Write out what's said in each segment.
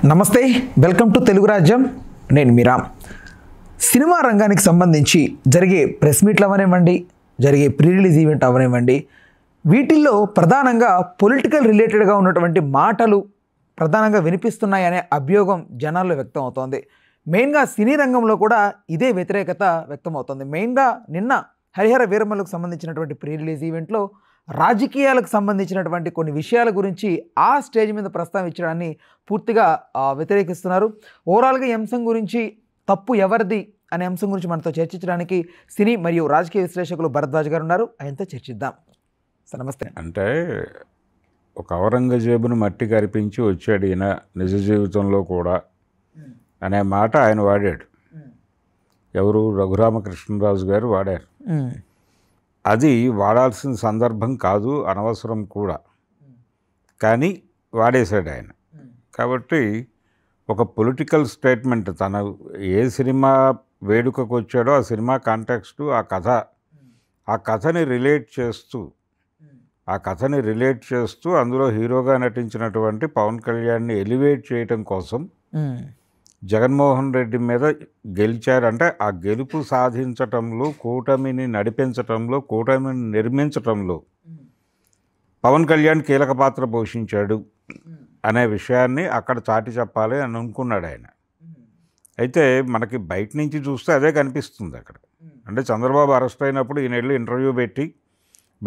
నమస్తే, welcome to Telugu రాజ్యం. నేను మీరా. సినిమా రంగానికి సంబంధించి జరిగే ప్రెస్ మీట్లు అవనివ్వండి, జరిగే ప్రీ రిలీజ్ ఈవెంట్ అవనివ్వండి, వీటిల్లో ప్రధానంగా పొలిటికల్ రిలేటెడ్గా ఉన్నటువంటి మాటలు ప్రధానంగా వినిపిస్తున్నాయి అనే అభియోగం జనాల్లో వ్యక్తం అవుతోంది. మెయిన్గా సినీ రంగంలో కూడా ఇదే వ్యతిరేకత వ్యక్తం అవుతుంది. మెయిన్గా నిన్న హరిహర వీరమల్లుకు సంబంధించినటువంటి ప్రీ రిలీజ్ ఈవెంట్లో రాజకీయాలకు సంబంధించినటువంటి కొన్ని విషయాల గురించి ఆ స్టేజ్ మీద ప్రస్తావించడాన్ని పూర్తిగా వ్యతిరేకిస్తున్నారు. ఓవరాల్గా ఈ అంశం గురించి తప్పు ఎవరిది అనే అంశం గురించి మనతో చర్చించడానికి సినీ మరియు రాజకీయ విశ్లేషకులు భరద్వాజ్ గారు ఉన్నారు. ఆయనతో చర్చిద్దాం. సార్ నమస్తే. అంటే ఒక ఔరంగజేబును మట్టి కరిపించి వచ్చాడు ఈయన నిజ జీవితంలో కూడా అనే మాట ఆయన వాడాడు. ఎవరు? రఘురామకృష్ణరాజు గారు వాడారు. అది వాడాల్సిన సందర్భం కాదు, అనవసరం కూడా, కానీ వాడేశాడు ఆయన. కాబట్టి ఒక పొలిటికల్ స్టేట్మెంట్, తన ఏ సినిమా వేడుకకు వచ్చాడో ఆ సినిమా కాంటెక్స్టు, ఆ కథని రిలేట్ చేస్తూ అందులో హీరోగా నటించినటువంటి పవన్ కళ్యాణ్ని ఎలివేట్ చేయటం కోసం జగన్మోహన్ రెడ్డి మీద గెలిచారంటే ఆ గెలుపు సాధించటంలో, కూటమిని నడిపించటంలో, కూటమిని నిర్మించటంలో పవన్ కళ్యాణ్ కీలక పాత్ర పోషించాడు అనే విషయాన్ని అక్కడ చాటి చెప్పాలి అని అనుకున్నాడు ఆయన. అయితే మనకి బయట నుంచి చూస్తే అదే కనిపిస్తుంది అక్కడ. అంటే చంద్రబాబు అరెస్ట్ అయినప్పుడు ఈయన వెళ్ళి ఇంటర్వ్యూ పెట్టి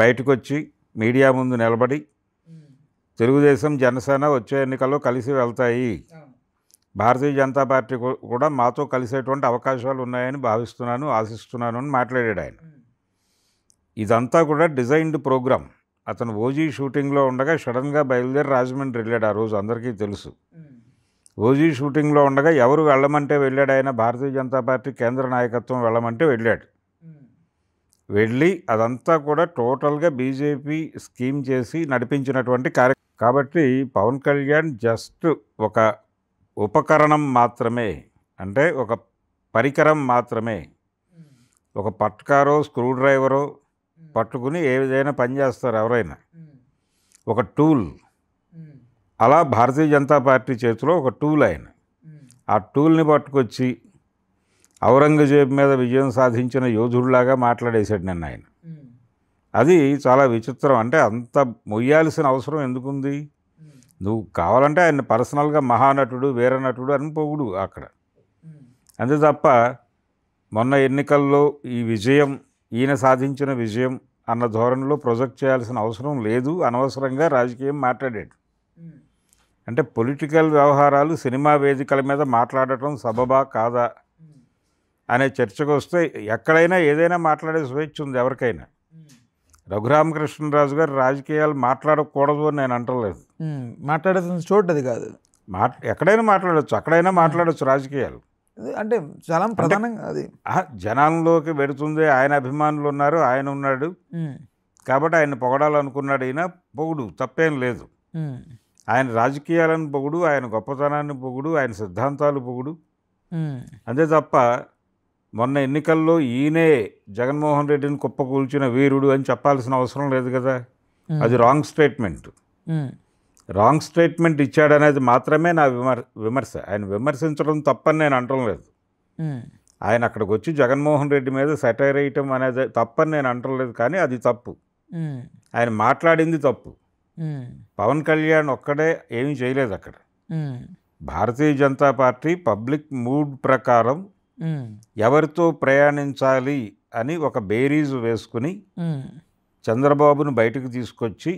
బయటకు వచ్చి మీడియా ముందు నిలబడి తెలుగుదేశం జనసేన వచ్చే ఎన్నికల్లో కలిసి వెళ్తాయి, భారతీయ జనతా పార్టీ కూడా మాతో కలిసేటువంటి అవకాశాలు ఉన్నాయని భావిస్తున్నాను, ఆశిస్తున్నాను అని మాట్లాడాడు ఆయన. ఇదంతా కూడా డిజైన్డ్ ప్రోగ్రామ్. అతను ఓజీ షూటింగ్లో ఉండగా సడన్గా బయలుదేరి రాజమండ్రి వెళ్ళాడు. ఆ రోజు అందరికీ తెలుసు. ఓజీ షూటింగ్లో ఉండగా ఎవరు వెళ్ళమంటే వెళ్ళాడు ఆయన? భారతీయ జనతా పార్టీ కేంద్ర నాయకత్వం వెళ్ళమంటే వెళ్ళాడు. వెళ్ళి అదంతా కూడా టోటల్గా బీజేపీ స్కీమ్ చేసి నడిపించినటువంటి కాబట్టి పవన్ కళ్యాణ్ జస్ట్ ఒక ఉపకరణం మాత్రమే, అంటే ఒక పరికరం మాత్రమే. ఒక పట్కారో స్క్రూ డ్రైవరో పట్టుకుని ఏదైనా పని చేస్తారు ఎవరైనా, ఒక టూల్. అలా భారతీయ జనతా పార్టీ చేతిలో ఒక టూల్ ఆయన. ఆ టూల్ని పట్టుకొచ్చి ఔరంగజేబు మీద విజయం సాధించిన యోధుడిలాగా మాట్లాడేశాడు నిన్న ఆయన. అది చాలా విచిత్రం. అంటే అంత మొయ్యాల్సిన అవసరం ఎందుకుంది? నువ్వు కావాలంటే ఆయన పర్సనల్గా మహానటుడు, వీరనటుడు అని పొగుడు అక్కడ, అంతే తప్ప మొన్న ఎన్నికల్లో ఈ విజయం ఈయన సాధించిన విజయం అన్న ధోరణిలో ప్రొజెక్ట్ చేయాల్సిన అవసరం లేదు. అనవసరంగా రాజకీయం మాట్లాడాడు. అంటే పొలిటికల్ వ్యవహారాలు సినిమా వేదికల మీద మాట్లాడటం సబబా కాదా అనే చర్చకు వస్తే ఎక్కడైనా ఏదైనా మాట్లాడే స్వేచ్ఛ ఉంది ఎవరికైనా. రఘురామకృష్ణరాజు గారు రాజకీయాలు మాట్లాడకూడదు అని నేను అంటలేదు. మాట్లాడాల్సిన చోటు అది కాదు. ఎక్కడైనా మాట్లాడచ్చు, అక్కడైనా మాట్లాడచ్చు రాజకీయాలు. అంటే చాలా ప్రధానంగా అది జనాల్లోకి పెడుతుంది. ఆయన అభిమానులు ఉన్నారు, ఆయన ఉన్నాడు కాబట్టి ఆయన పొగడాలనుకున్నాడు. ఈయన పొగుడు, తప్పేం లేదు. ఆయన రాజకీయాలను పొగుడు, ఆయన గొప్పతనాన్ని పొగుడు, ఆయన సిద్ధాంతాలు పొగుడు, అంతే తప్ప మొన్న ఎన్నికల్లో ఈయనే జగన్మోహన్ రెడ్డిని కుప్పకూల్చిన వీరుడు అని చెప్పాల్సిన అవసరం లేదు కదా. అది రాంగ్ స్టేట్మెంట్. రాంగ్ స్టేట్మెంట్ ఇచ్చాడనేది మాత్రమే నా విమర్శ. ఆయన విమర్శించడం తప్పని నేను అంటం లేదు. ఆయన అక్కడికి వచ్చి జగన్మోహన్ రెడ్డి మీద సెటైర్ వేయటం అనేది తప్పని నేను అంటం లేదు, కానీ అది తప్పు. ఆయన మాట్లాడింది తప్పు. పవన్ కళ్యాణ్ ఒక్కడే ఏమీ చేయలేదు అక్కడ. Bharatiya Janata party public mood ప్రకారం ఎవరితో ప్రయాణించాలి అని ఒక బేరీజు వేసుకుని చంద్రబాబును బయటకు తీసుకొచ్చి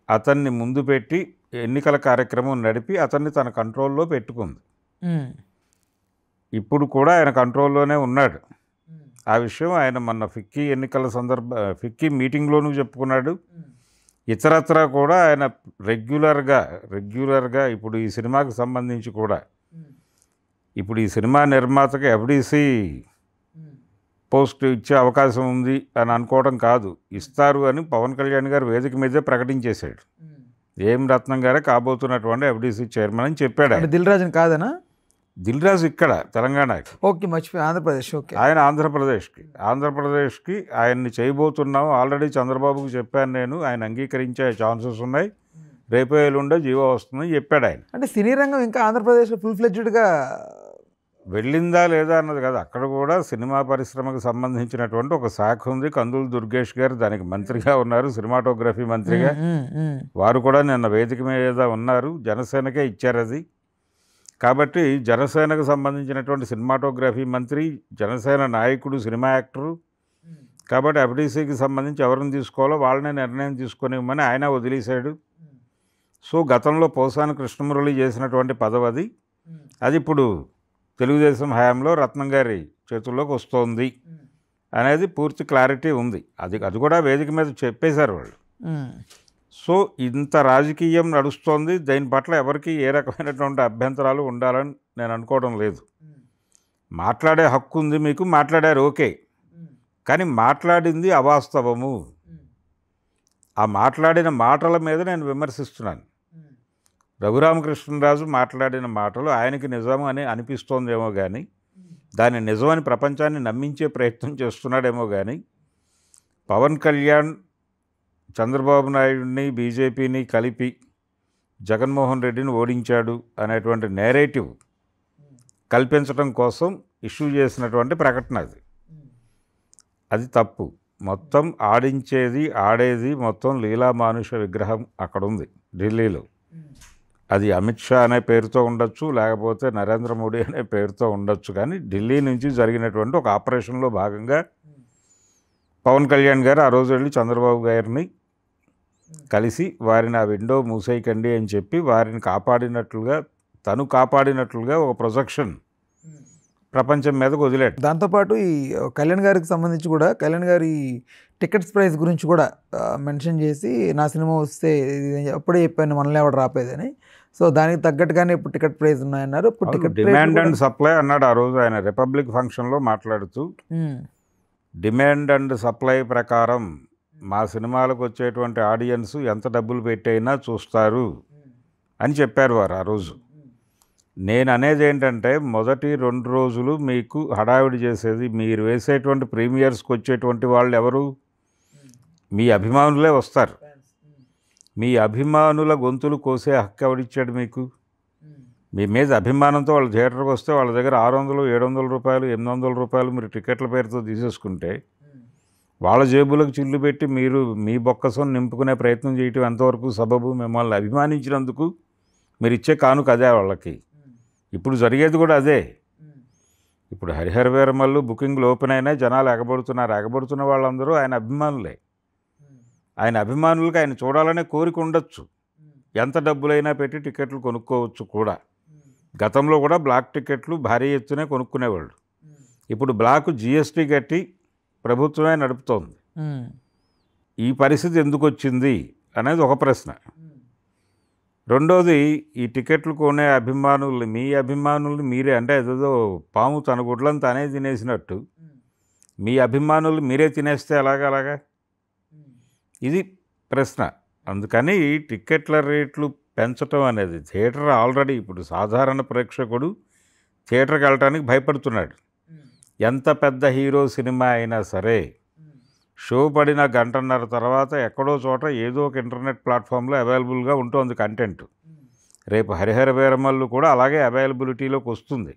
అతన్ని ముందు పెట్టి ఎన్నికల కార్యక్రమం నడిపి అతన్ని తన కంట్రోల్లో పెట్టుకుంది. ఇప్పుడు కూడా ఆయన కంట్రోల్లోనే ఉన్నాడు. ఆ విషయం ఆయన మొన్న ఫిక్కీ మీటింగ్లోనూ చెప్పుకున్నాడు. ఇతరత్రా కూడా ఆయన రెగ్యులర్గా ఇప్పుడు ఈ సినిమాకి సంబంధించి కూడా ఇప్పుడు ఈ సినిమా నిర్మాతకి ఎఫ్డీసీ పోస్ట్ ఇచ్చే అవకాశం ఉంది అని అనుకోవడం కాదు, ఇస్తారు అని పవన్ కళ్యాణ్ గారు వేదిక మీదే ప్రకటించేశాడు. ఏం రత్నం గారే కాబోతున్నటువంటి ఎఫ్డీసీ చైర్మన్ అని చెప్పాడు. దిల్ రాజు కాదనా? దిల్ రాజు ఇక్కడ తెలంగాణకి. ఓకే, మర్చిపోయి ఆంధ్రప్రదేశ్. ఓకే, ఆయన ఆంధ్రప్రదేశ్కి ఆయన్ని చేయబోతున్నాం. ఆల్రెడీ చంద్రబాబుకు చెప్పాను నేను, ఆయన అంగీకరించే ఛాన్సెస్ ఉన్నాయి. రేపు ఎల్లుండో జీవో వస్తుందని చెప్పాడు ఆయన. అంటే సినీ రంగం ఇంకా ఆంధ్రప్రదేశ్లో ఫుల్ ఫ్లెడ్జ్డ్గా వెళ్ళిందా లేదా అన్నది కాదు, అక్కడ కూడా సినిమా పరిశ్రమకు సంబంధించినటువంటి ఒక శాఖ ఉంది. కందులు దుర్గేష్ గారు దానికి మంత్రిగా ఉన్నారు, సినిమాటోగ్రఫీ మంత్రిగా. వారు కూడా నిన్న వేదిక మీద ఉన్నారు. జనసేనకే ఇచ్చారు అది. కాబట్టి జనసేనకు సంబంధించినటువంటి సినిమాటోగ్రఫీ మంత్రి, జనసేన నాయకుడు, సినిమా యాక్టరు. కాబట్టి ఎఫ్డీసీకి సంబంధించి ఎవరిని తీసుకోవాలో వాళ్ళనే నిర్ణయం తీసుకొనివ్వమని ఆయన వదిలేశాడు. సో గతంలో పోసాని కృష్ణమురళి చేసినటువంటి పదవి అది ఇప్పుడు తెలుగుదేశం హయాంలో రత్నం గారి చేతుల్లోకి వస్తోంది అనేది పూర్తి క్లారిటీ ఉంది. అది కూడా వేదిక మీద చెప్పేశారు వాళ్ళు. సో ఇంత రాజకీయం నడుస్తోంది. దీని పట్ల ఎవరికి ఏ రకమైనటువంటి అభ్యంతరాలు ఉండాలని నేను అనుకోవడం లేదు. మాట్లాడే హక్కు ఉంది మీకు, మాట్లాడారు ఓకే. కానీ మాట్లాడింది అవాస్తవము. ఆ మాట్లాడిన మాటల మీద నేను విమర్శిస్తున్నాను. రఘురామకృష్ణరాజు మాట్లాడిన మాటలు ఆయనకి నిజం అని అనిపిస్తోందేమో కానీ, దాన్ని నిజమని ప్రపంచాన్ని నమ్మించే ప్రయత్నం చేస్తున్నాడేమో కానీ, పవన్ కళ్యాణ్ చంద్రబాబు నాయుడిని బీజేపీని కలిపి జగన్మోహన్ రెడ్డిని ఓడించాడు అనేటువంటి నేరేటివ్ కల్పించడం కోసం ఇష్యూ చేసినటువంటి ప్రకటన అది తప్పు. మొత్తం ఆడేది మొత్తం లీలా మానుష విగ్రహం అక్కడ ఉంది ఢిల్లీలో. అది అమిత్ షా అనే పేరుతో ఉండొచ్చు, లేకపోతే నరేంద్ర మోడీ అనే పేరుతో ఉండొచ్చు. కానీ ఢిల్లీ నుంచి జరిగినటువంటి ఒక ఆపరేషన్లో భాగంగా పవన్ కళ్యాణ్ గారు ఆ రోజు వెళ్ళి చంద్రబాబు గారిని కలిసి వారిని ఆ విండో మూసేయకండి అని చెప్పి వారిని తను కాపాడినట్లుగా ఒక ప్రొజెక్షన్ ప్రపంచం మీదకు వదిలాడు. దాంతోపాటు ఈ కళ్యాణ్ గారికి సంబంధించి కూడా కళ్యాణ్ గారి టికెట్స్ ప్రైస్ గురించి కూడా మెన్షన్ చేసి, నా సినిమా వస్తే అప్పుడే చెప్పాను మనల్ని ఎవడు రాపేదని. సో దానికి తగ్గట్టుగానే ఇప్పుడు టికెట్ ప్రైస్ ఉన్నాయన్నారు. ఇప్పుడు టికెట్ డిమాండ్ అండ్ సప్లై అన్నాడు ఆ రోజు ఆయన రిపబ్లిక్ ఫంక్షన్లో మాట్లాడుతూ. డిమాండ్ అండ్ సప్లై ప్రకారం మా సినిమాలకు వచ్చేటువంటి ఆడియన్స్ ఎంత డబ్బులు పెట్టైనా చూస్తారు అని చెప్పారు వారు ఆ రోజు. నేను అనేది ఏంటంటే, మొదటి 2 రోజులు మీకు హడావిడి చేసేది, మీరు వేసేటువంటి ప్రీమియర్స్కి వచ్చేటువంటి వాళ్ళు ఎవరు? మీ అభిమానులే వస్తారు. మీ అభిమానుల గొంతులు కోసే హక్కు ఎవడిచ్చాడు మీకు? మీ మీద అభిమానంతో వాళ్ళు థియేటర్కి వస్తే వాళ్ళ దగ్గర 600, 700 రూపాయలు, 800 రూపాయలు మీరు టికెట్ల పేరుతో తీసేసుకుంటే, వాళ్ళ జేబులకు చిల్లు పెట్టి మీరు మీ బొక్కసం నింపుకునే ప్రయత్నం చేయటం ఎంతవరకు సబబు? మిమ్మల్ని అభిమానించినందుకు మీరు ఇచ్చే కానుక అదే వాళ్ళకి. ఇప్పుడు జరిగేది కూడా అదే. ఇప్పుడు హరిహర వీరమల్లు బుకింగ్లు ఓపెన్ అయినా జనాలు ఎగబడుతున్న వాళ్ళందరూ ఆయన అభిమానులే. ఆయన అభిమానులకు ఆయన చూడాలనే కోరిక ఉండొచ్చు. ఎంత డబ్బులైనా పెట్టి టికెట్లు కొనుక్కోవచ్చు కూడా. గతంలో కూడా బ్లాక్ టికెట్లు భారీ ఎత్తునే కొనుక్కునేవాళ్ళు. ఇప్పుడు బ్లాక్ జీఎస్టీ కట్టి ప్రభుత్వమే నడుపుతోంది. ఈ పరిస్థితి ఎందుకు వచ్చింది అనేది ఒక ప్రశ్న. రెండోది, ఈ టికెట్లు కొనే మీ అభిమానుల్ని మీరే, అంటే ఏదో పాము తన గుడ్లను తనే తినేసినట్టు మీ అభిమానులు మీరే తినేస్తే అలాగా ఇది ప్రశ్న. అందుకని టికెట్ల రేట్లు పెంచటం అనేది, థియేటర్ ఆల్రెడీ ఇప్పుడు సాధారణ ప్రేక్షకుడు థియేటర్కి వెళ్ళటానికి భయపడుతున్నాడు. ఎంత పెద్ద హీరో సినిమా అయినా సరే షో పడిన 1.5 గంట తర్వాత ఎక్కడో చోట ఏదో ఒక ఇంటర్నెట్ ప్లాట్ఫామ్లో అవైలబుల్గా ఉంటుంది కంటెంట్. రేపు హరిహర వీరమల్లు కూడా అలాగే అవైలబిలిటీలోకి వస్తుంది.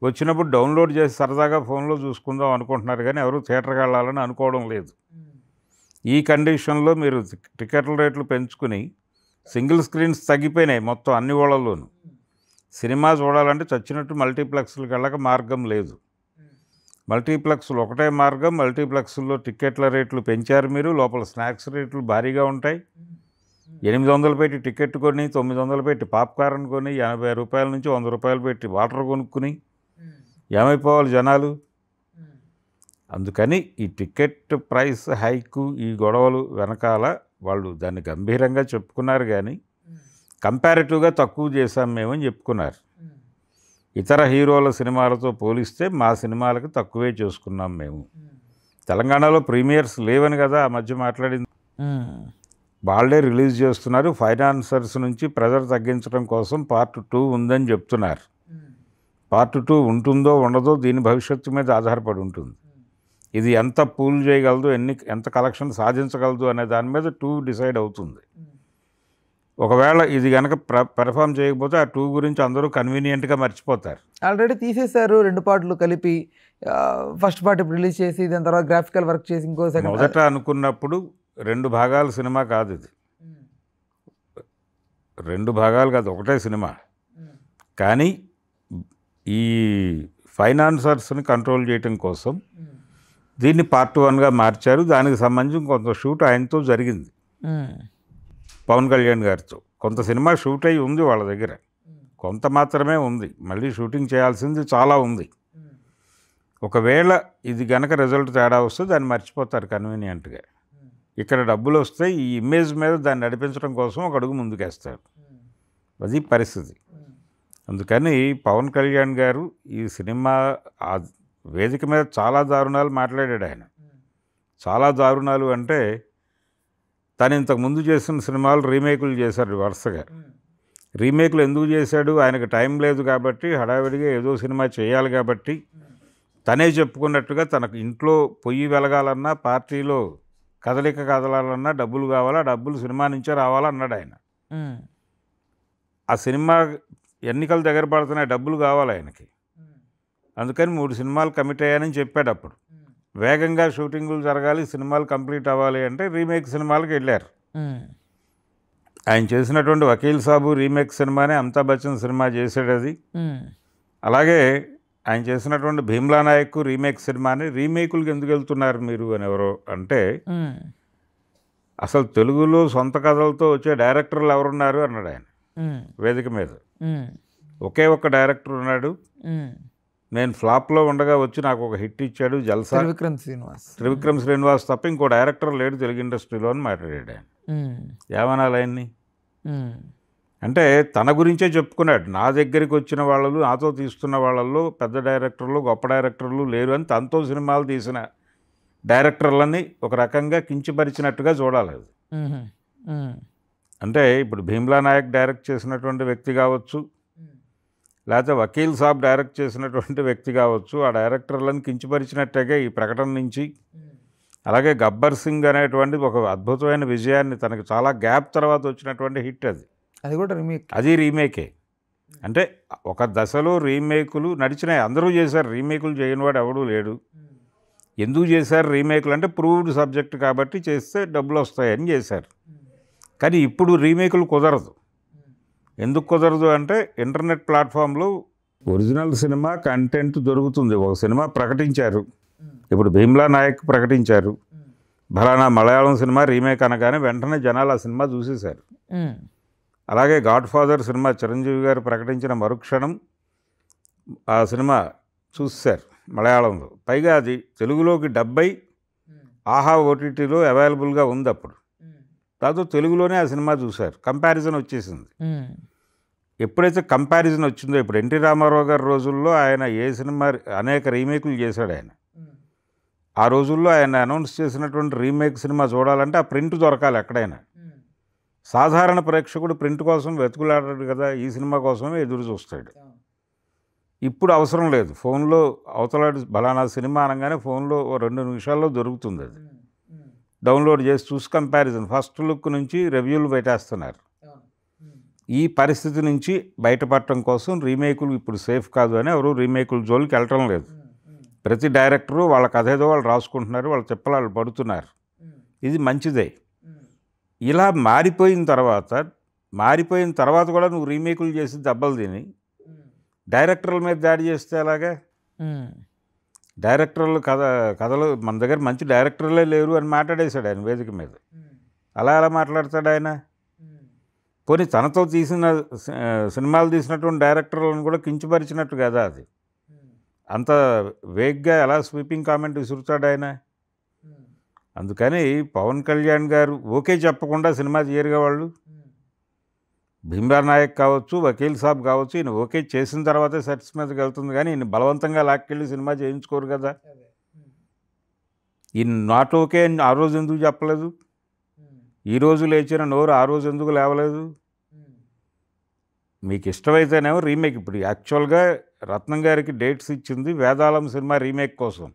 వచ్చినప్పుడు డౌన్లోడ్ చేసి సరదాగా ఫోన్లో చూసుకుందాం అనుకుంటున్నారు, కానీ ఎవరు థియేటర్కి వెళ్ళాలని అనుకోవడం లేదు. ఈ కండిషన్లో మీరు టికెట్ల రేట్లు పెంచుకుని సింగిల్ స్క్రీన్స్ తగ్గిపోయినాయి మొత్తం అన్ని ఊళ్ళల్లోనూ. సినిమా చూడాలంటే చచ్చినట్టు మల్టీప్లెక్స్లకు వెళ్ళక మార్గం లేదు. మల్టీప్లెక్స్లు ఒకటే మార్గం. మల్టీప్లెక్స్లో టికెట్ల రేట్లు పెంచారు మీరు. లోపల స్నాక్స్ రేట్లు భారీగా ఉంటాయి. 800 పెట్టి టికెట్ కొని, 900 పెట్టి పాప్కార్న్ కొని, 80 రూపాయల నుంచి 100 రూపాయలు పెట్టి వాటర్ కొనుక్కుని ఏమైపోవాలి జనాలు? అందుకని ఈ టికెట్ ప్రైస్ హైకు, ఈ గొడవలు వెనకాల వాళ్ళు దాన్ని గంభీరంగా చెప్పుకున్నారు, కానీ కంపారిటివ్గా తక్కువ చేశాం మేమని చెప్పుకున్నారు. ఇతర హీరోల సినిమాలతో పోలిస్తే మా సినిమాలకు తక్కువే చేసుకున్నాం మేము. తెలంగాణలో ప్రీమియర్స్ లేవని కదా ఆ మధ్య మాట్లాడింది. వాళ్ళే రిలీజ్ చేస్తున్నారు. ఫైనాన్సర్స్ నుంచి ప్రెజర్ తగ్గించడం కోసం పార్ట్ 2 ఉందని చెప్తున్నారు. పార్ట్ 2 ఉంటుందో ఉండదో దీని భవిష్యత్తు మీద ఆధారపడి ఉంటుంది. ఇది ఎంత పూల్ చేయగలదు, ఎంత కలెక్షన్ సాధించగలదు అనే దాని మీద 2 డిసైడ్ అవుతుంది. ఒకవేళ ఇది కనుక పెర్ఫామ్ చేయకపోతే ఆ 2 గురించి అందరూ కన్వీనియంట్గా మర్చిపోతారు. ఆల్రెడీ తీసేశారు 2 పార్ట్లు కలిపి. ఫస్ట్ పార్ట్ ఇప్పుడు రిలీజ్ చేసి దాని తర్వాత గ్రాఫికల్ వర్క్ చేసి ఇంకో సెకండ్. మొదట అనుకున్నప్పుడు 2 భాగాల సినిమా కాదు ఇది, 2 భాగాలు కాదు, ఒకటే సినిమా. కానీ ఈ ఫైనాన్సర్స్ని కంట్రోల్ చేయటం కోసం దీన్ని పార్ట్ 1గా మార్చారు. దానికి సంబంధించి కొంత షూట్ ఆయనతో జరిగింది, పవన్ కళ్యాణ్ గారితో. కొంత సినిమా షూట్ అయ్యి ఉంది వాళ్ళ దగ్గర, కొంత మాత్రమే ఉంది, మళ్ళీ షూటింగ్ చేయాల్సింది చాలా ఉంది. ఒకవేళ ఇది గనక రిజల్ట్ తేడా వస్తే దాన్ని మర్చిపోతారు కన్వీనియంట్గా. ఇక్కడ డబ్బులు వస్తే ఈ ఇమేజ్ మీద దాన్ని నడిపించడం కోసం ఒక అడుగు ముందుకేస్తారు. అది పరిస్థితి. అందుకని పవన్ కళ్యాణ్ గారు ఈ సినిమా ఆ వేదిక మీద చాలా దారుణాలు మాట్లాడాడు ఆయన. చాలా దారుణాలు అంటే తను ఇంతకుముందు చేసిన సినిమాలు రీమేకులు చేశాడు వరుసగా. రీమేకులు ఎందుకు చేశాడు? ఆయనకు టైం లేదు కాబట్టి, హడావిడిగా ఏదో సినిమా చేయాలి కాబట్టి. తనే చెప్పుకున్నట్టుగా తనకు ఇంట్లో పొయ్యి వెలగాలన్నా, పార్టీలో కదలిక కదలాలన్నా డబ్బులు కావాలా, డబ్బులు సినిమా నుంచే రావాలన్నాడు ఆయన. ఆ సినిమా ఎన్నికలు దగ్గర పడుతున్నాయి, డబ్బులు కావాలి ఆయనకి. అందుకని 3 సినిమాలు కమిట్ అయ్యానని చెప్పాడు. అప్పుడు వేగంగా షూటింగులు జరగాలి, సినిమాలు కంప్లీట్ అవ్వాలి అంటే రీమేక్ సినిమాలకు వెళ్ళారు. ఆయన చేసినటువంటి వకీల్ సాబు రీమేక్ సినిమానే, అమితాబ్ బచ్చన్ సినిమా చేశాడు అది. అలాగే ఆయన చేసినటువంటి భీమ్లా నాయక్ రీమేక్ సినిమాని. రీమేకులకు ఎందుకు వెళ్తున్నారు మీరు అని ఎవరో అంటే, అసలు తెలుగులో సొంత కథలతో వచ్చే డైరెక్టర్లు ఎవరున్నారు అన్నాడు ఆయన వేదిక మీద. ఒకే ఒక్క డైరెక్టర్ ఉన్నాడు, నేను ఫ్లాప్లో ఉండగా వచ్చి నాకు ఒక హిట్ ఇచ్చాడు, జల్సా, త్రివిక్రమ్ శ్రీనివాస్ తప్ప ఇంకో డైరెక్టర్ లేడు తెలుగు ఇండస్ట్రీలో అని మాట్లాడాడు ఆయన. ఏమనాలి ఆయన్ని అంటే తన గురించే చెప్పుకున్నాడు. నా దగ్గరికి వచ్చిన వాళ్ళు, నాతో తీస్తున్న వాళ్ళల్లో పెద్ద డైరెక్టర్లు, గొప్ప డైరెక్టర్లు లేరు అని తనతో సినిమాలు తీసిన డైరెక్టర్లని ఒక రకంగా కించపరిచినట్టుగా చూడాలి. అంటే ఇప్పుడు భీమ్లా నాయక్ డైరెక్ట్ చేసినటువంటి వ్యక్తి కావచ్చు, లేకపోతే వకీల్ సాబ్ డైరెక్ట్ చేసినటువంటి వ్యక్తి కావచ్చు, ఆ డైరెక్టర్లను కించపరిచినట్టుగా ఈ ప్రకటన నుంచి. అలాగే గబ్బర్ సింగ్ అనేటువంటి ఒక అద్భుతమైన విజయాన్ని, తనకు చాలా గ్యాప్ తర్వాత వచ్చినటువంటి హిట్ అది కూడా రీమేక్. అది రీమేకే. అంటే ఒక దశలో రీమేకులు నడిచినాయి, అందరూ చేశారు. రీమేకులు చేయనివాడు ఎవడూ లేడు. ఎందుకు చేశారు రీమేకులు అంటే ప్రూవ్డ్ సబ్జెక్ట్ కాబట్టి చేస్తే డబ్బులు వస్తాయని చేశారు. కానీ ఇప్పుడు రీమేకులు కుదరదు. ఎందుకు కుదరదు అంటే ఇంటర్నెట్ ప్లాట్ఫామ్లో ఒరిజినల్ సినిమా కంటెంట్ దొరుకుతుంది. ఒక సినిమా ప్రకటించారు, ఇప్పుడు భీమ్లా నాయక్ ప్రకటించారు, ఫలానా మలయాళం సినిమా రీమేక్ అనగానే వెంటనే జనాలు ఆ సినిమా చూసేశారు. అలాగే గాడ్ ఫాదర్ సినిమా చిరంజీవి గారు ప్రకటించిన మరుక్షణం ఆ సినిమా చూసేశారు మలయాళంలో. పైగా అది తెలుగులోకి 70 ఆహా ఓటీటీలో అవైలబుల్గా ఉంది. అప్పుడు దాంతో తెలుగులోనే ఆ సినిమా చూశారు, కంపారిజన్ వచ్చేసింది. ఎప్పుడైతే కంపారిజన్ వచ్చిందో, ఇప్పుడు ఎన్టీ రామారావు గారి రోజుల్లో ఆయన ఏ సినిమా అనేక రీమేకులు చేశాడు ఆయన. ఆ రోజుల్లో ఆయన అనౌన్స్ చేసినటువంటి రీమేక్ సినిమా చూడాలంటే ఆ ప్రింట్ దొరకాలి ఎక్కడైనా. సాధారణ ప్రేక్షకుడు ప్రింట్ కోసం వెతుకులాడాడు కదా, ఈ సినిమా కోసమే ఎదురు చూస్తాడు. ఇప్పుడు అవసరం లేదు, ఫోన్లో అవతలాడు బలానా సినిమా అనగానే ఫోన్లో 2 నిమిషాల్లో దొరుకుతుంది. అది డౌన్లోడ్ చేసి చూసి కంపారిజన్ ఫస్ట్ లుక్ నుంచి రివ్యూలు పెట్టేస్తున్నారు. ఈ పరిస్థితి నుంచి బయటపడటం కోసం రీమేకులు ఇప్పుడు సేఫ్ కాదు అని ఎవరు రీమేకుల జోలికి వెళ్ళటం లేదు. ప్రతి డైరెక్టరు వాళ్ళ కథ ఏదో వాళ్ళు రాసుకుంటున్నారు, వాళ్ళ తిప్పలు పడుతున్నారు. ఇది మంచిదే. ఇలా మారిపోయిన తర్వాత కూడా నువ్వు రీమేకులు చేసి దెబ్బలు తిని డైరెక్టర్ల మీద దాడి చేస్తే ఎలాగా? డైరెక్టర్లు కథలు మన దగ్గర మంచి డైరెక్టర్లే లేరు అని మాట్లాడేశాడు ఆయన వేదిక మీద. అలా ఎలా మాట్లాడతాడు ఆయన? పోనీ తనతో తీసిన సినిమాలు తీసినటువంటి డైరెక్టర్లను కూడా కించపరిచినట్టు కదా అది. అంత వేగ్గా ఎలా స్వీపింగ్ కామెంట్ విసురుతాడు ఆయన? అందుకని పవన్ కళ్యాణ్ గారు ఓకే చెప్పకుండా సినిమా తీయరుగా వాళ్ళు. భీమ్లా నాయక్ కావచ్చు, వకీల్ సాబ్ కావచ్చు, ఈయన ఓకే చేసిన తర్వాతే సెట్స్ మీదకి వెళ్తుంది, కానీ ఈయన బలవంతంగా లాక్కెళ్ళి సినిమా చేయించుకోరు కదా. ఈయన నాట్ ఓకే అని ఆ రోజు ఎందుకు చెప్పలేదు? ఈరోజు లేచిన నోరు ఆ రోజు ఎందుకు లేవలేదు? మీకు ఇష్టమైతేనేమో రీమేక్. ఇప్పుడు యాక్చువల్గా రత్నం గారికి డేట్స్ ఇచ్చింది వేదాళం సినిమా రీమేక్ కోసం.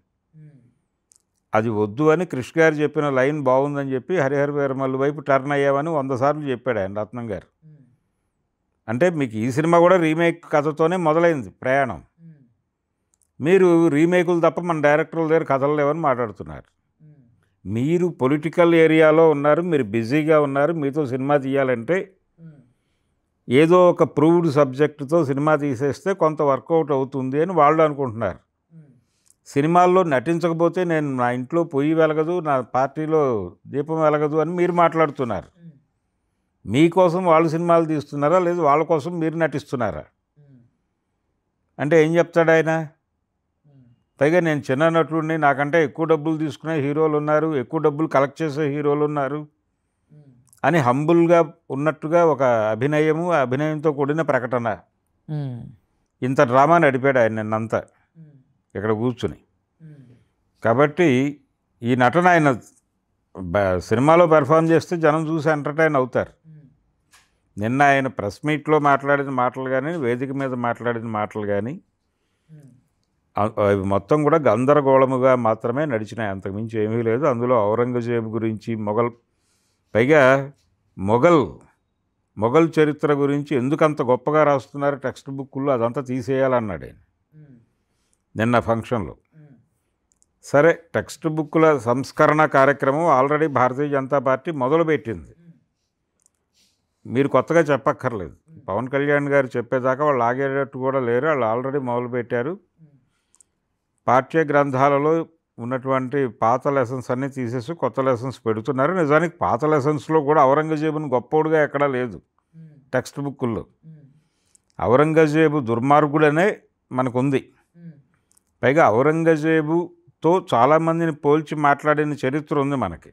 అది వద్దు అని కృష్ణ గారు చెప్పిన లైన్ బాగుందని చెప్పి హరిహర వీరమల్లు వైపు టర్న్ అయ్యామని 100 సార్లు చెప్పాడు ఆయన రత్నం గారు. అంటే మీకు ఈ సినిమా కూడా రీమేక్ కథతోనే మొదలైంది ప్రయాణం. మీరు రీమేకులు తప్ప మన డైరెక్టర్ల దగ్గర కథలు లేవని మాట్లాడుతున్నారు. మీరు పొలిటికల్ ఏరియాలో ఉన్నారు, మీరు బిజీగా ఉన్నారు, మీతో సినిమా తీయాలంటే ఏదో ఒక ప్రూవ్డ్ సబ్జెక్టుతో సినిమా తీసేస్తే కొంత వర్కౌట్ అవుతుంది అని వాళ్ళు అనుకుంటున్నారు. సినిమాల్లో నటించకపోతే నేను నా ఇంట్లో పొయ్యి వెలగదు, నా పార్టీలో దీపం వెలగదు అని మీరు మాట్లాడుతున్నారు. మీకోసం వాళ్ళు సినిమాలు తీస్తున్నారా, లేదు వాళ్ళ కోసం మీరు నటిస్తున్నారా? అంటే ఏం చెప్తాడు ఆయన? పైగా నేను చిన్న నటుడిని, నాకంటే ఎక్కువ డబ్బులు తీసుకునే హీరోలు ఉన్నారు, ఎక్కువ డబ్బులు కలెక్ట్ చేసే హీరోలు ఉన్నారు అని హంబుల్గా ఉన్నట్టుగా ఒక అభినయము, ఆ అభినయంతో కూడిన ప్రకటన. ఇంత డ్రామా నడిపాడు ఆయన నిన్నంతా ఇక్కడ కూర్చుని. కాబట్టి ఈ నటన ఆయన సినిమాలో పెర్ఫామ్ చేస్తే జనం చూసి ఎంటర్టైన్ అవుతారు. నిన్న ఆయన ప్రెస్ మీట్లో మాట్లాడిన మాటలు కానీ, వేదిక మీద మాట్లాడిన మాటలు కానీ అవి మొత్తం కూడా గందరగోళముగా మాత్రమే నడిచినాయి, అంతకుమించి ఏమీ లేదు. అందులో ఔరంగజేబు గురించి, పైగా మొఘల్ చరిత్ర గురించి ఎందుకంత గొప్పగా రాస్తున్నారు టెక్స్ట్ బుక్కుల్లో, అదంతా తీసేయాలన్నాడు ఆయన నిన్న ఫంక్షన్లో. సరే, టెక్స్ట్ బుక్కుల సంస్కరణ కార్యక్రమం ఆల్రెడీ భారతీయ జనతా పార్టీ మొదలుపెట్టింది, మీరు కొత్తగా చెప్పక్కర్లేదు. పవన్ కళ్యాణ్ గారు చెప్పేదాకా వాళ్ళు ఆగేటట్టు కూడా లేరు, వాళ్ళు ఆల్రెడీ మొదలుపెట్టారు. పాఠ్య గ్రంథాలలో ఉన్నటువంటి పాత లెసన్స్ అన్నీ తీసేసి కొత్త లెసన్స్ పెడుతున్నారు. నిజానికి పాత లెసన్స్లో కూడా ఔరంగజేబుని గొప్పోడుగా ఎక్కడా లేదు టెక్స్ట్ బుక్కుల్లో. ఔరంగజేబు దుర్మార్గుడనే మనకుంది. పైగా ఔరంగజేబుతో చాలామందిని పోల్చి మాట్లాడిన చరిత్ర ఉంది మనకి.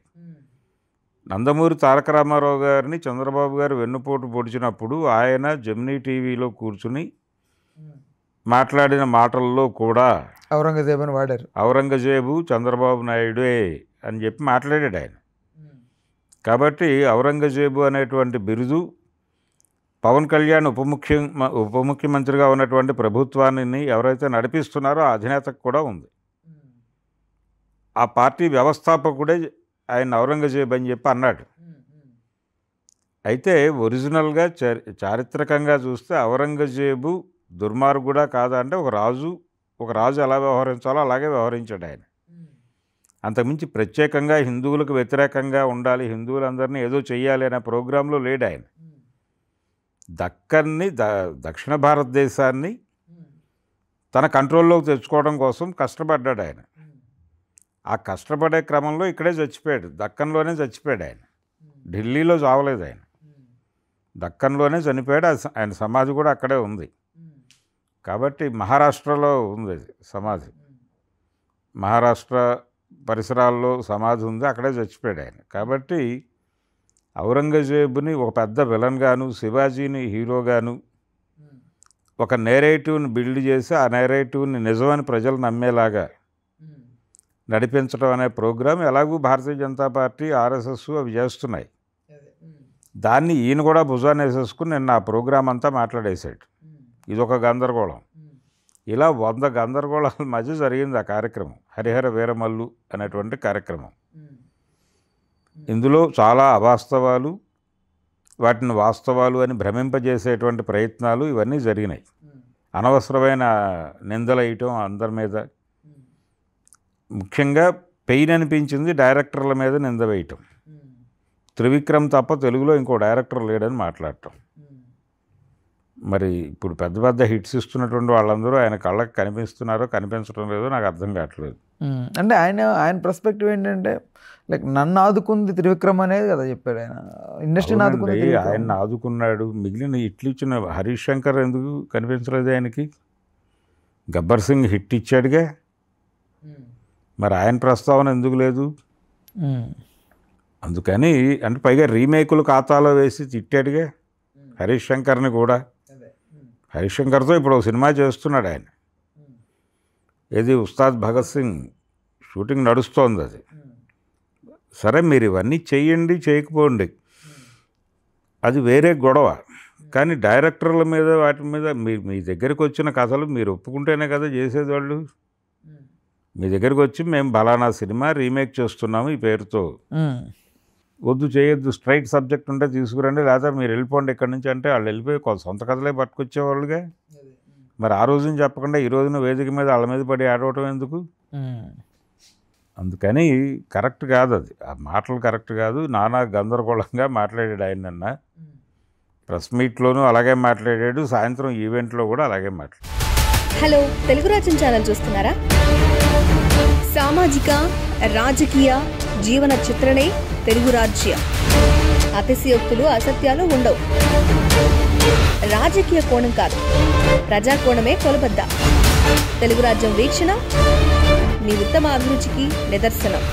నందమూరి తారక రామారావు గారిని చంద్రబాబు గారు వెన్నుపోటు పొడిచినప్పుడు ఆయన జెమినీ టీవీలో కూర్చుని మాట్లాడిన మాటల్లో కూడా ఔరంగజేబుని వాడారు. ఔరంగజేబు చంద్రబాబు నాయుడే అని చెప్పి మాట్లాడాడు ఆయన. కాబట్టి ఔరంగజేబు అనేటువంటి బిరుదు పవన్ కళ్యాణ్ ఉప ముఖ్యమంత్రిగా ఉన్నటువంటి ప్రభుత్వాన్ని ఎవరైతే నడిపిస్తున్నారో ఆ అధినేతకు కూడా ఉంది. ఆ పార్టీ వ్యవస్థాపకుడే ఆయన ఔరంగజేబు అని చెప్పి అన్నాడు. అయితే ఒరిజినల్గా చారిత్రకంగా చూస్తే ఔరంగజేబు దుర్మార్గుడా కాదా అంటే ఒక రాజు ఎలా వ్యవహరించాలో అలాగే వ్యవహరించాడు ఆయన. అంతకుమించి ప్రత్యేకంగా హిందువులకు వ్యతిరేకంగా ఉండాలి, హిందువులందరినీ ఏదో చెయ్యాలి అనే ప్రోగ్రాంలో లేడు ఆయన. దక్కన్ని దక్షిణ భారతదేశాన్ని తన కంట్రోల్లోకి తెచ్చుకోవడం కోసం కష్టపడ్డాడు ఆయన. ఆ కష్టపడే క్రమంలో ఇక్కడే చచ్చిపోయాడు, దక్కన్లోనే చచ్చిపోయాడు ఆయన. ఢిల్లీలో చావలేదు ఆయన, దక్కన్లోనే చనిపోయాడు. ఆయన సమాధి కూడా అక్కడే ఉంది. కాబట్టి మహారాష్ట్రలో ఉంది సమాధి, మహారాష్ట్ర పరిసరాల్లో సమాధి ఉంది, అక్కడే చచ్చిపోయాడు ఆయన. కాబట్టి ఔరంగజేబుని ఒక పెద్ద విలన్గాను, శివాజీని హీరోగాను ఒక నేరేటివ్ని బిల్డ్ చేసి ఆ నేరేటివ్ని నిజమని ప్రజలు నమ్మేలాగా నడిపించడం అనే ప్రోగ్రాం ఎలాగూ భారతీయ జనతా పార్టీ, ఆర్ఎస్ఎస్ అవి చేస్తున్నాయి. దాన్ని ఈయన కూడా భుజాన్ని వేసేసుకుని నిన్న ఆ ప్రోగ్రాం అంతా మాట్లాడేశాడు. ఇదొక గందరగోళం. ఇలా 100 గందరగోళాల మధ్య జరిగింది ఆ కార్యక్రమం, హరిహర వీరమల్లు అనేటువంటి కార్యక్రమం. ఇందులో చాలా అవాస్తవాలు, వాటిని వాస్తవాలు అని భ్రమింపజేసేటువంటి ప్రయత్నాలు ఇవన్నీ జరిగినాయి. అనవసరమైన నిందలు వేయటం అందరి మీద, ముఖ్యంగా పెయిన్ అనిపించింది డైరెక్టర్ల మీద నింద వేయటం. త్రివిక్రమ్ తప్ప తెలుగులో ఇంకో డైరెక్టర్ లేడని మాట్లాడటం. మరి ఇప్పుడు పెద్ద పెద్ద హిట్స్ ఇస్తున్నటువంటి వాళ్ళందరూ ఆయన కళ్ళకి కనిపిస్తున్నారో కనిపించడం లేదో నాకు అర్థం కావట్లేదు. అంటే ఆయన పర్స్పెక్టివ్ ఏంటంటే లైక్ నన్ను ఆదుకుంది త్రివిక్రమ్ అనేది కదా చెప్పాడు ఆయన. ఇండస్ట్రీని ఆదుకుంది, ఆయన ఆదుకున్నాడు. మిగిలిన హిట్లు ఇచ్చిన హరీష్ శంకర్ ఎందుకు కనిపించలేదు ఆయనకి? గబ్బర్ సింగ్ హిట్ ఇచ్చాడుగా, మరి ఆయన ప్రస్తావన ఎందుకు లేదు? అందుకని అంటే పైగా రీమేకులు ఖాతాలో వేసి తిట్టాడుగా హరీష్ శంకర్ని కూడా. హరీష్ శంకర్తో ఇప్పుడు ఒక సినిమా చేస్తున్నాడు ఆయన, ఏది ఉస్తాద్ భగత్ సింగ్ షూటింగ్ నడుస్తోంది అది. సరే, మీరు ఇవన్నీ చెయ్యండి, చేయకపోండి, అది వేరే గొడవ. కానీ డైరెక్టర్ల మీద వాటి మీద మీ దగ్గరికి వచ్చిన కథలు మీరు ఒప్పుకుంటేనే కదా చేసేది వాళ్ళు. మీ దగ్గరికి వచ్చి మేము బలానా సినిమా రీమేక్ చేస్తున్నాము ఈ పేరుతో, వద్దు చేయొద్దు, స్ట్రైట్ సబ్జెక్ట్ ఉంటే తీసుకురండి, లేదా మీరు వెళ్ళిపోండి ఇక్కడి నుంచి అంటే వాళ్ళు వెళ్ళిపోయి సొంత కథలే పట్టుకొచ్చేవాళ్ళుగా. మరి ఆ రోజున చెప్పకుండా ఈ రోజున వేదిక మీద వాళ్ళ మీద పడి ఆడవటం ఎందుకు? అందుకని కరెక్ట్ కాదు అది, ఆ మాటలు కరెక్ట్ కాదు. నానా గందరగోళంగా మాట్లాడాడు ఆయన నిన్న ప్రెస్ మీట్లోనూ అలాగే మాట్లాడాడు, సాయంత్రం ఈవెంట్లో కూడా అలాగే మాట్లాడాడు. హలో, తెలుగు రాజ్యం ఛానల్ చూస్తున్నారా? సామాజిక రాజకీయ జీవన చిత్రణే తెలుగు రాజ్యం. అతిశయోక్తులు అసత్యాలు ఉండవు. రాజకీయ కోణం కాదు, ప్రజా కోణమే కొలబద్ద. తెలుగు రాజ్యం వీక్షణ మీ ఉత్తమ అభిరుచికి నిదర్శనం.